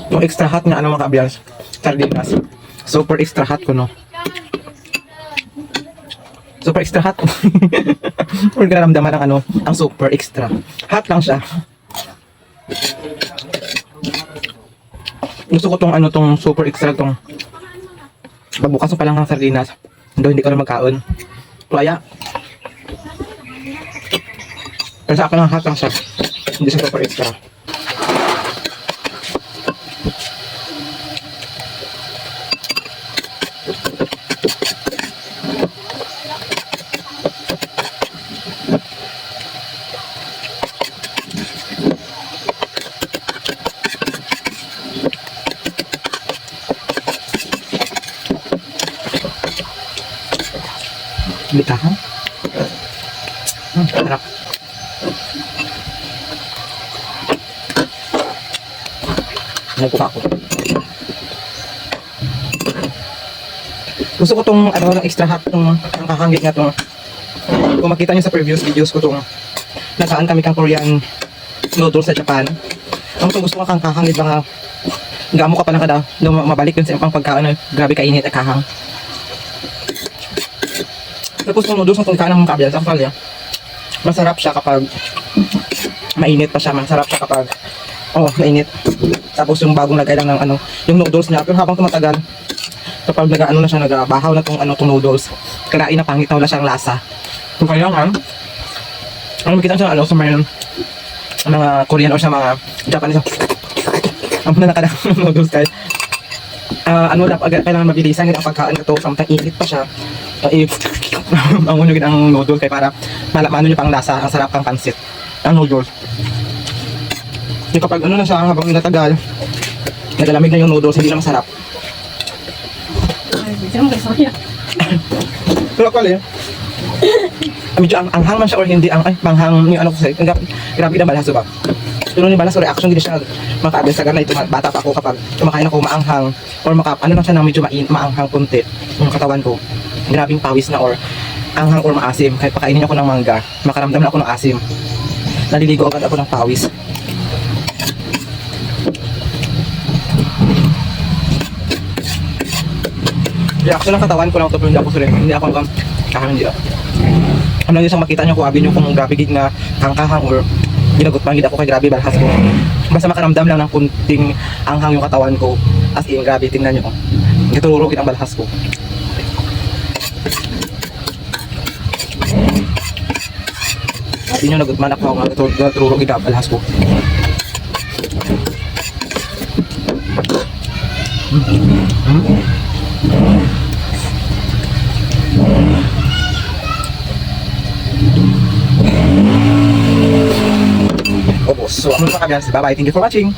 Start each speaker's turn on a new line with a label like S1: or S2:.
S1: Yung extra hot nga ano mga kaabiyans, sardinas. Super extra hot ko, no? Super extra hot. Huwag ka naramdaman ang ano, ang super extra. Hot lang siya. Gusto ko tong ano, tong super extra tong babukas pa lang ng sardinas. Hindi ko na magkaon. Kaya pero sa akin ang hot lang siya. Hindi siya super extra. Bitahan. Sarap. Nagkuha ako. Gusto ko tong ano, extra hot tong kakahangit nga tong. Kung makita niyo sa previous videos ko tong nagaan kami kang Korean noodles sa Japan. Ang gusto ko kang kahangit mga gamo ka pa na kada mabalik yun sa pang pagkaon. Grabe kainit at kahang. Tapos yung noodles na tungkaan ng mga kabiyan, sampal ya. Masarap siya kapag mainit pa siya. Masarap siya kapag mainit. Tapos yung bagong lagay lang ng ano, yung noodles niya. Pero habang tumatagal, kapag nag-ano na siya, nagabahaw na tong ano, tong noodles, kalain na pangit na wala siyang lasa. So kaya nga, ano makita siya ano, sa mga Korean or sa mga Japanese, ang muna nakadang noodles kahit ano dapat kailangan mabilisan ang pagkain ito, samtang init pa siya. Ang unugin ang noodles kay para malaman nyo pang lasa, ang sarap kang pansit ang noodles. Yung kapag ano na siya, habang natagal nagalamig na yung noodles, hindi na masarap. Pero ako alin medyo anghang man siya or hindi ang panghang yung ano ko sa'yo, grabe na balas ba. Pero ni balas o reaction hindi siya makaabel sa gana ito. Bata pa ako kapag kumakain ako maanghang or ano lang siya na medyo maanghang punti yung katawan ko, grabing pawis na or anghang or maasim. Kahit pakainin ako ng mangga, makaramdam na ako ng asim, naliligo agad ako ng pawis. Reaction ng katawan ko lang ito pero hindi ako sulit, hindi ako hindi ano yung isang makita nyo kung abin nyo kung grabe gig na kangkahang or ginagutman gid ako kay grabe balhas ko. Basta makaramdam lang ng kunting anghang yung katawan ko, as in grabe, tingnan nyo. Gituluro gid ang balhas ko. Hindi nyo nagutman ako nga gituluro gid ang balhas ko. So, ano pa kabiyan? Bye bye. Thank you for watching.